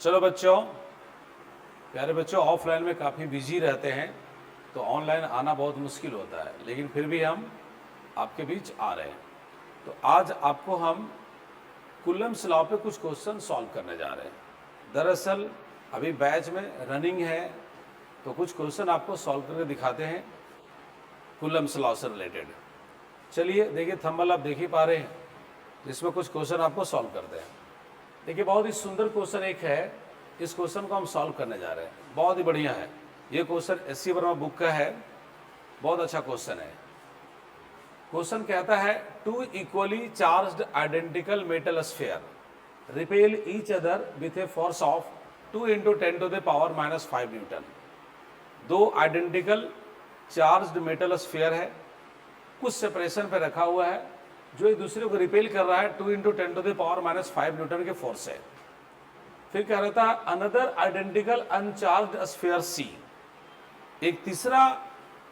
चलो बच्चों, प्यारे बच्चों, ऑफलाइन में काफ़ी बिजी रहते हैं तो ऑनलाइन आना बहुत मुश्किल होता है, लेकिन फिर भी हम आपके बीच आ रहे हैं। तो आज आपको हम कुलम्स लॉ पे कुछ क्वेश्चन सॉल्व करने जा रहे हैं। दरअसल अभी बैच में रनिंग है तो कुछ क्वेश्चन आपको सॉल्व करके दिखाते हैं कुलम्स लॉ से रिलेटेड। चलिए देखिए, थंबनेल आप देख ही पा रहे हैं जिसमें कुछ क्वेश्चन आपको सॉल्व करते हैं। देखिए, बहुत ही सुंदर क्वेश्चन एक है, इस क्वेश्चन को हम सॉल्व करने जा रहे हैं। बहुत ही बढ़िया है ये question, S C Verma book का है, बहुत अच्छा क्वेश्चन है। क्वेश्चन कहता है two equally charged identical metal sphere repel each other with a force of 2 × 10⁻⁻5 newton. दो आइडेंटिकल चार्ज्ड मेटल स्फीयर है, कुछ सेपरेशन पे रखा हुआ है, जो एक दूसरे को रिपेल कर रहा है 2 × 10⁻⁵ न्यूटन के फोर्स है। फिर कह रहा था अनदर आइडेंटिकल अनचार्ज्ड स्फीयर सी, एक तीसरा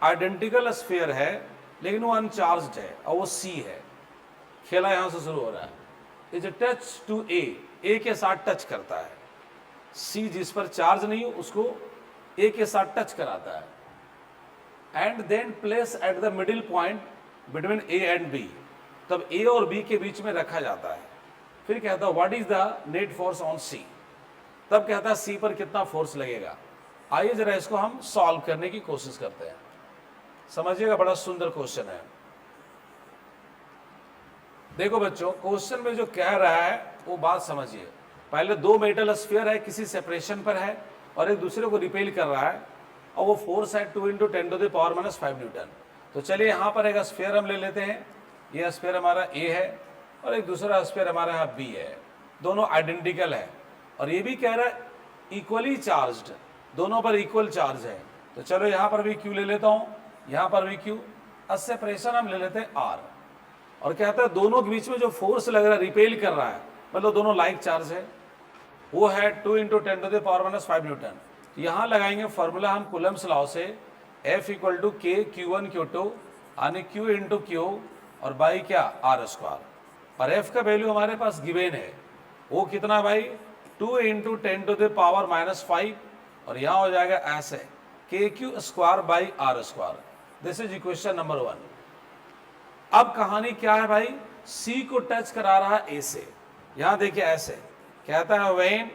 आइडेंटिकल स्फीयर है लेकिन वो अनचार्ज्ड है और वो सी है। खेला यहां से शुरू हो रहा है। इज टच टू ए के साथ टच करता है, सी जिस पर चार्ज नहीं हो उसको ए के साथ टच कराता है। And then place at the middle point between A and B, तब ए और बी के बीच में रखा जाता है। फिर कहता है what is the net force on C, तब कहता है सी पर कितना फोर्स लगेगा। आइए जरा इसको हम सॉल्व करने की कोशिश करते हैं। समझिएगा, बड़ा सुंदर क्वेश्चन है। देखो बच्चों, क्वेश्चन में जो कह रहा है वो बात समझिए। पहले दो मेटल स्फीयर है, किसी सेपरेशन पर है और एक दूसरे को रिपेल कर रहा है और वो फोर्स है 2 × 10⁻⁵ न्यूटन। तो चलिए यहाँ पर एक स्फीयर हम ले लेते हैं। ये स्फीयर हमारा ए है और एक दूसरा स्फीयर हमारा यहाँ बी है, दोनों आइडेंटिकल है। और ये भी कह रहा है इक्वली चार्ज्ड, दोनों पर इक्वल चार्ज है। तो चलो यहाँ पर भी क्यू ले लेता हूँ, यहाँ पर भी क्यू, सेपरेशन हम ले लेते हैं आर। और कहता है दोनों के बीच में जो फोर्स लग रहा है, रिपेल कर रहा है, मतलब दोनों लाइक चार्ज है, वो है 2 × 10⁻⁵ न्यूटन। तो यहाँ लगाएंगे फॉर्मूला हम कुलम्स लॉ से, F = K Q1 Q2 यानी Q × Q और बाई क्या R स्क्वायर। और F का वैल्यू हमारे पास गिवेन है, वो कितना भाई 2 × 10⁻⁵ और यहाँ हो जाएगा ऐसे KQ² by R square. This is equation number 1। अब कहानी क्या है भाई, C को टच करा रहा है A से। यहाँ देखिए ऐसे कहता है when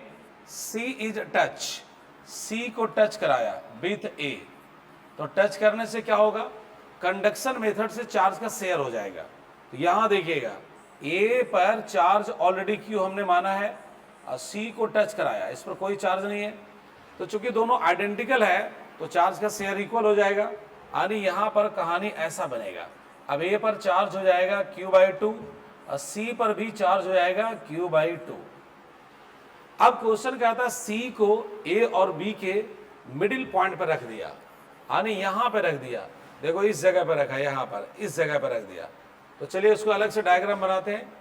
C is touch, C को टच कराया विथ A, तो टच करने से क्या होगा, कंडक्शन मेथड से चार्ज का शेयर हो जाएगा। तो यहां देखिएगा A पर चार्ज ऑलरेडी Q हमने माना है और C को टच कराया, इस पर कोई चार्ज नहीं है। तो चूंकि दोनों आइडेंटिकल है तो चार्ज का शेयर इक्वल हो जाएगा, यानी यहां पर कहानी ऐसा बनेगा। अब A पर चार्ज हो जाएगा Q/2 और C पर भी चार्ज हो जाएगा Q/2। अब क्वेश्चन कहता है C को A और B के मिडिल पॉइंट पर रख दिया, यानी यहां पर रख दिया। देखो इस जगह पर रखा, यहां पर इस जगह पर रख दिया। तो चलिए इसको अलग से डायग्राम बनाते हैं।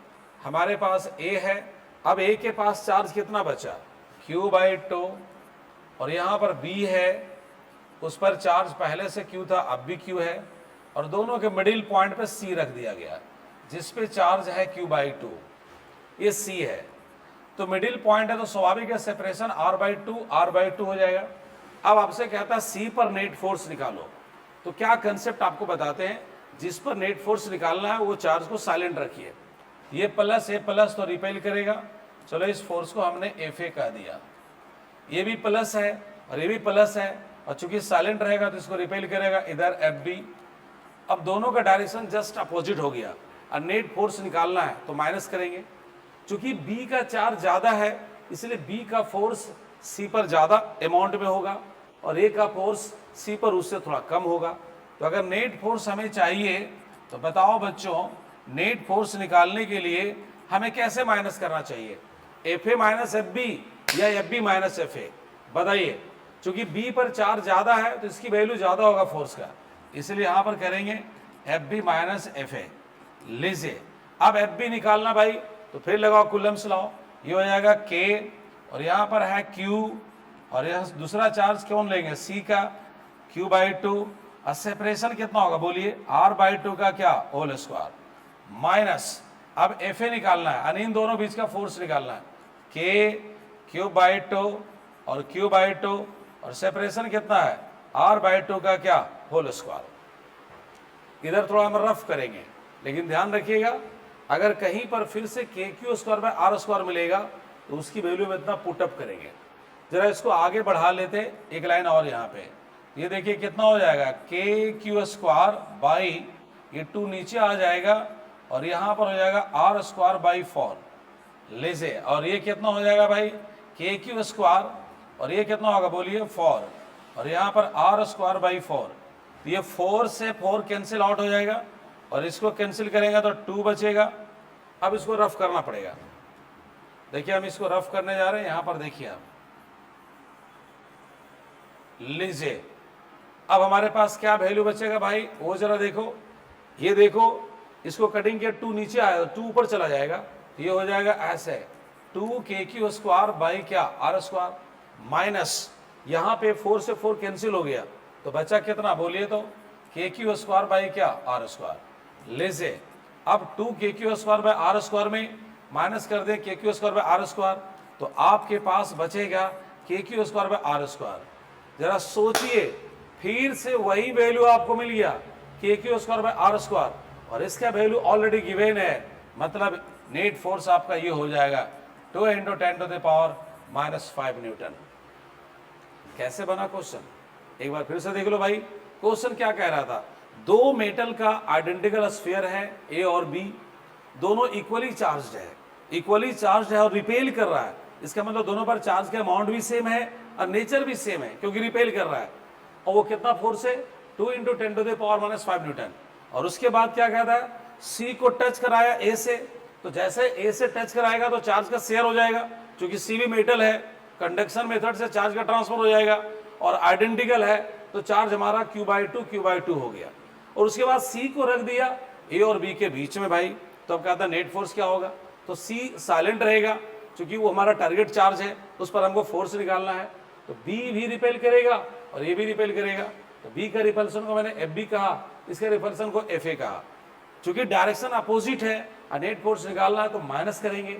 हमारे पास A है, अब A के पास चार्ज कितना बचा Q/2 और यहां पर B है, उस पर चार्ज पहले से Q था, अब भी Q है, और दोनों के मिडिल पॉइंट पे C रख दिया गया जिस पे चार्ज है Q/2, ये C है। तो मिडिल पॉइंट है तो स्वाभाविक है सेपरेशन R/2 हो जाएगा। अब आपसे कहता है C पर नेट फोर्स निकालो। तो क्या कंसेप्ट आपको बताते हैं, जिस पर नेट फोर्स निकालना है वो चार्ज को साइलेंट रखिए। ये प्लस ए प्लस तो रिपेल करेगा, चलो इस फोर्स को हमने FA कह दिया। ये भी प्लस है और ये भी प्लस है, और चूंकि साइलेंट रहेगा तो इसको रिपेल करेगा, इधर FB। अब दोनों का डायरेक्शन जस्ट अपोजिट हो गया और नेट फोर्स निकालना है तो माइनस करेंगे। चूंकि B का चार्ज ज्यादा है इसलिए B का फोर्स C पर ज्यादा अमाउंट में होगा और A का फोर्स C पर उससे थोड़ा कम होगा। तो अगर नेट फोर्स हमें चाहिए तो बताओ बच्चों, नेट फोर्स निकालने के लिए हमें कैसे माइनस करना चाहिए, FA - FB या FB - FA, बताइए। चूंकि B पर चार्ज ज्यादा है तो इसकी वैल्यू ज्यादा होगा फोर्स का, इसलिए यहां पर करेंगे FB - FA। लीजिए अब FB निकालना भाई, तो फिर लगाओ कुलम्स लॉ, ये हो जाएगा K और यहाँ पर है Q और यह दूसरा चार्ज कौन लेंगे C का Q/2 और सेपरेशन कितना होगा बोलिए R/2 का क्या होल स्क्वायर माइनस। अब FA निकालना है, यानी इन दोनों बीच का फोर्स निकालना है, K क्यूब बाई टू और क्यूब बाई टू, और सेपरेशन कितना है r बाई टू का क्या होल स्क्वायर। इधर थोड़ा हम रफ करेंगे, लेकिन ध्यान रखिएगा अगर कहीं पर फिर से k q square by r square मिलेगा तो उसकी वैल्यू में इतना पुटअप करेंगे। जरा इसको आगे बढ़ा लेते, एक लाइन और यहाँ पे, ये देखिए कितना हो जाएगा के क्यू स्क्वायर बाई, ये 2 नीचे आ जाएगा और यहाँ पर हो जाएगा आर स्क्वायर बाई 4 लीजिए, और ये कितना हो जाएगा भाई के क्यू स्क्वायर, और ये कितना होगा बोलिए 4, और यहाँ पर आर स्क्वायर बाई 4, तो ये 4 से 4 कैंसिल आउट हो जाएगा और इसको कैंसिल करेंगे तो 2 बचेगा। अब इसको रफ करना पड़ेगा, देखिए हम इसको रफ करने जा रहे हैं, यहाँ पर देखिए आप लीजिए, अब हमारे पास क्या वैल्यू बचेगा भाई वो जरा देखो, ये देखो इसको कटिंग किया 2 नीचे आया तो 2 ऊपर चला जाएगा, ये हो जाएगा ऐसे 2 के क्यू स्क्वायर बाई क्या आर स्क्वायर, माइनस यहाँ पे 4 से 4 कैंसिल हो गया तो बचा कितना बोलिए तो के क्यू स्क्वायर बाई क्या आर स्क्वायर। लीजिए अब 2 k q square by r square में माइनस कर दें k q square by r square, तो आपके पास बचेगा k q square by r square. जरा सोचिए फिर से वही वैल्यू आपको मिल गया k q square by r square, और इसका वैल्यू ऑलरेडी गिवन है, मतलब नेट फोर्स आपका ये हो जाएगा 2 × 10⁻⁻⁵ न्यूटन। कैसे बना क्वेश्चन, एक बार फिर से देख लो भाई। क्वेश्चन क्या कह रहा था, दो मेटल का आइडेंटिकल स्फीयर है ए और बी, दोनों इक्वली चार्ज्ड है और रिपेल कर रहा है, इसका मतलब दोनों पर चार्ज का अमाउंट भी सेम है और नेचर भी सेम है क्योंकि रिपेल कर रहा है, और वो कितना फोर्स है 2 × 10⁻⁻⁵ न्यूटन। और उसके बाद क्या कहता है सी को टच कराया ए से, तो जैसे ए से टच कराएगा तो चार्ज का शेयर हो जाएगा, क्योंकि सी भी मेटल है, कंडक्शन मेथड से चार्ज का ट्रांसफर हो जाएगा, और आइडेंटिकल है तो चार्ज हमारा Q/2 हो गया। और उसके बाद सी को रख दिया ए और बी के बीच में भाई, तो अब कहता है नेट फोर्स क्या होगा, तो सी साइलेंट रहेगा क्योंकि वो हमारा टारगेट चार्ज है, उस पर हमको फोर्स निकालना है, तो बी भी रिपेल करेगा और ये भी रिपेल करेगा, तो बी का रिपल्सन को मैंने एफ बी कहा, इसके रिपल्सन को एफ ए कहा। चूंकि डायरेक्शन अपोजिट है और नेट फोर्स निकालना है तो माइनस करेंगे,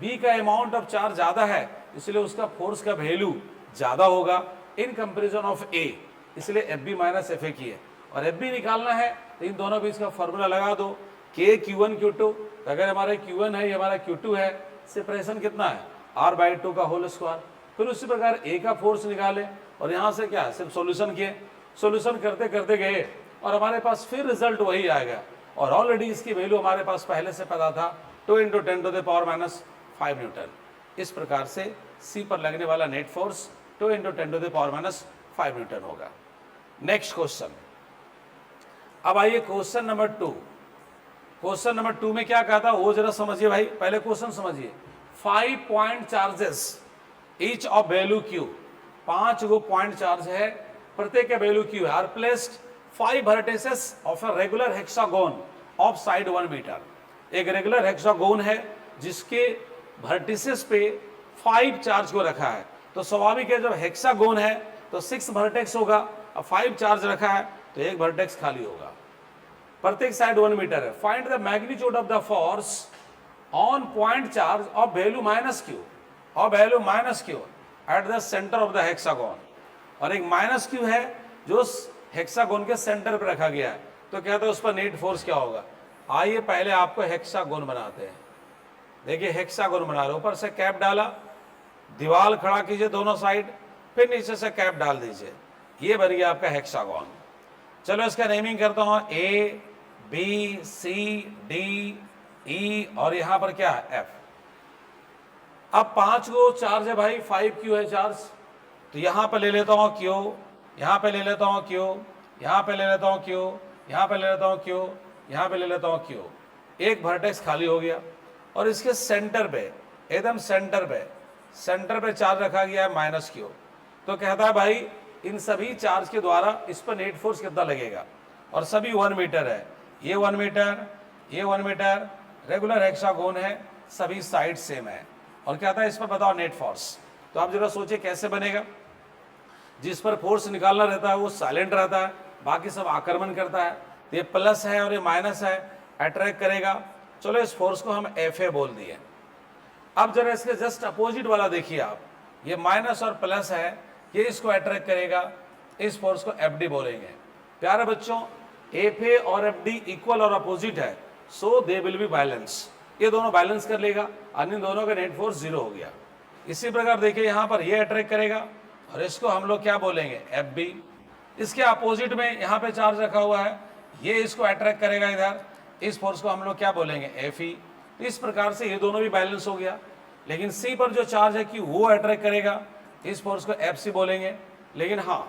बी का अमाउंट ऑफ चार्ज ज्यादा है इसलिए उसका फोर्स का वैल्यू ज्यादा होगा इन कंपेरिजन ऑफ ए, इसलिए F B minus F A की है, और एफ बी निकालना है तो इन दोनों बीच का फॉर्मूला लगा दो के Q1 Q2, अगर हमारा Q1 है ये हमारा Q2 है, सेपरेशन कितना है R/2 का होल स्क्वायर। फिर उसी प्रकार ए का फोर्स निकाले और यहाँ से क्या सिर्फ सॉल्यूशन किए, सॉल्यूशन करते करते गए और हमारे पास फिर रिजल्ट वही आएगा, और ऑलरेडी इसकी वैल्यू हमारे पास पहले से पता था 2 × 10⁻⁵ न्यूटन। इस प्रकार से सी पर लगने वाला नेट फोर्स 2 × 10⁻⁵ न्यूटन होगा। नेक्स्ट क्वेश्चन, अब आइए क्वेश्चन नंबर 2। क्वेश्चन नंबर 2 में क्या कहा था वो जरा समझिए भाई, पहले क्वेश्चन समझिए। 5 point charges each of value q, 5 गो पॉइंट चार्ज है, प्रत्येक का वैल्यू क्यू है, are placed 5 vertices of a regular hexagon of side 1 metre. एक रेगुलर हेक्सागोन है जिसके वर्टिसेस पे 5 चार्ज को रखा है, तो स्वाभाविक है जब हेक्सागोन है तो 6 वर्टेक्स होगा, अब 5 चार्ज रखा है तो एक वर्टेक्स खाली होगा, प्रत्येक साइड 1 मीटर है। Find the magnitude of the force on point charge of value -q at the centre of the hexagon, और एक -q है जो हेक्सागोन के सेंटर पर रखा गया है, तो कहते हैं उस पर नेट फोर्स क्या होगा। आइए पहले आपको हेक्सागोन बनाते हैं, देखिए हेक्सागोन बना लो, ऊपर से कैप डाला, दीवार खड़ा कीजिए दोनों साइड, फिर नीचे से कैप डाल दीजिए, ये बन गया आपका हेक्सागोन। चलो इसका नेमिंग करता हूं A B C D E और यहां पर क्या है एफ। अब 5 गो चार्ज है भाई, 5q है चार्ज, तो यहां पर ले लेता हूं q, यहां पे ले लेता हूं q, यहां पे ले लेता हूं q, यहां पे ले लेता हूं q, यहां पे ले लेता हूं q, एक वर्टेक्स खाली हो गया, और इसके सेंटर पे एकदम सेंटर पे चार्ज रखा गया है -q। तो कहता है भाई इन सभी चार्ज के द्वारा इस पर नेट फोर्स कितना लगेगा, और सभी 1 मीटर है, ये 1 मीटर, ये 1 मीटर, रेगुलर हेक्सागोन है, सभी साइड सेम है, और कहता है इस पर बताओ नेट फोर्स। तो आप जरा सोचिए कैसे बनेगा, जिस पर फोर्स निकालना रहता है वो साइलेंट रहता है, बाकी सब आक्रमण करता है, तो ये प्लस है और ये माइनस है, अट्रैक्ट करेगा। चलो इस फोर्स को हम एफ ए बोल दिए। अब जरा इसके जस्ट अपोजिट वाला देखिए आप, ये माइनस और प्लस है, ये इसको अट्रैक्ट करेगा, इस फोर्स को एफ बोलेंगे। प्यारे बच्चों, एफ ए और एफ डी इक्वल और अपोजिट है, सो दे विल बी बैलेंस। ये दोनों बैलेंस कर लेगा और इन दोनों का नेट फोर्स 0 हो गया। इसी प्रकार देखिए यहाँ पर ये अट्रैक्ट करेगा और इसको हम लोग क्या बोलेंगे, एफ बी। इसके अपोजिट में यहाँ पे चार्ज रखा हुआ है, ये इसको अट्रैक्ट करेगा इधर, इस फोर्स को हम लोग क्या बोलेंगे, एफ ई। इस प्रकार से ये दोनों भी बैलेंस हो गया। लेकिन सी पर जो चार्ज है कि वो अट्रैक्ट करेगा, इस फोर्स को एफ सी बोलेंगे। लेकिन हाँ,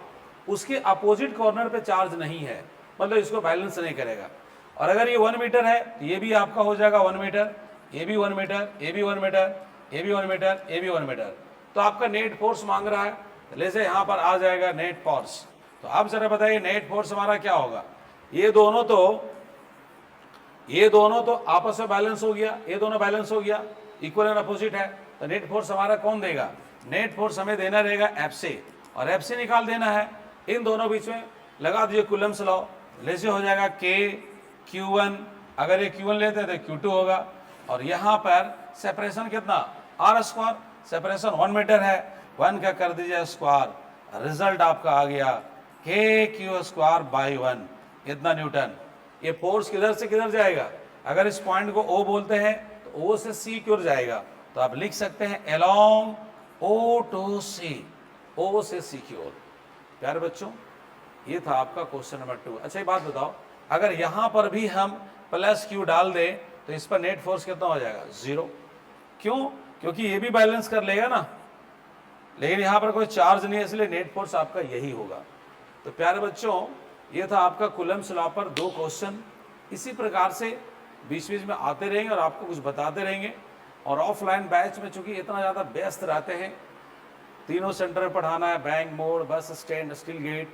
उसके अपोजिट कॉर्नर पे चार्ज नहीं है, मतलब इसको बैलेंस नहीं करेगा। और अगर ये 1 मीटर है तो ये भी आपका हो जाएगा 1 मीटर, ये भी 1 मीटर, ये भी 1 मीटर, ये भी 1 मीटर, ये भी 1 मीटर। तो आपका नेट फोर्स मांग रहा है, जैसे यहाँ पर आ जाएगा नेट फोर्स। तो आप जरा बताइए नेट फोर्स हमारा क्या होगा। ये दोनों तो आपस में बैलेंस हो गया, ये दोनों बैलेंस हो गया, इक्वल एंड अपोजिट है। तो नेट फोर्स हमारा कौन देगा, नेट फोर्स हमें देना रहेगा एफ से, और एफ से निकाल देना है। इन दोनों बीच में लगा दीजिए कूलम्स लॉ, जैसे हो जाएगा के Q1, अगर ये Q1 लेते हैं तो Q2 होगा। और यहाँ पर सेपरेशन कितना, आर स्क्वायर, सेपरेशन 1 मीटर है, 1 का कर दीजिए स्क्वायर, रिजल्ट आपका आ गया के क्यू स्क्वायर बाई 1, इतना न्यूटन। ये फोर्स किधर से किधर जाएगा, अगर इस पॉइंट को O बोलते हैं तो O से C की ओर जाएगा, तो आप लिख सकते हैं along O to C, O से C की ओर। प्यारे बच्चों, ये था आपका क्वेश्चन नंबर 2। अच्छा एक बात बताओ, अगर यहाँ पर भी हम प्लस Q डाल दें तो इस पर नेट फोर्स कितना हो जाएगा, 0। क्यों, क्योंकि ये भी बैलेंस कर लेगा ना, लेकिन यहाँ पर कोई चार्ज नहीं है, इसलिए नेट फोर्स आपका यही होगा। तो प्यारे बच्चों, ये था आपका कूलम्स लॉ पर 2 क्वेश्चन। इसी प्रकार से बीच बीच में आते रहेंगे और आपको कुछ बताते रहेंगे। और ऑफलाइन बैच में चूंकि इतना ज़्यादा व्यस्त रहते हैं, तीनों सेंटर में पढ़ाना है, बैंक, मोड़, बस स्टैंड, स्टील गेट,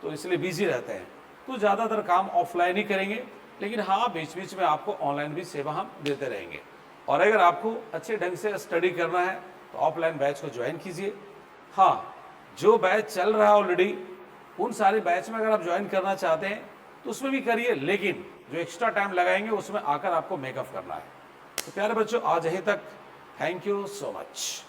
तो इसलिए बिजी रहते हैं, तो ज़्यादातर काम ऑफलाइन ही करेंगे। लेकिन हाँ, बीच बीच में आपको ऑनलाइन भी सेवा हम देते रहेंगे। और अगर आपको अच्छे ढंग से स्टडी करना है तो ऑफलाइन बैच को ज्वाइन कीजिए। हाँ, जो बैच चल रहा है ऑलरेडी, उन सारे बैच में अगर आप ज्वाइन करना चाहते हैं तो उसमें भी करिए, लेकिन जो एक्स्ट्रा टाइम लगाएंगे उसमें आकर आपको मेकअप करना है। तो प्यारे बच्चों, आज यहीं तक। Thank you so much.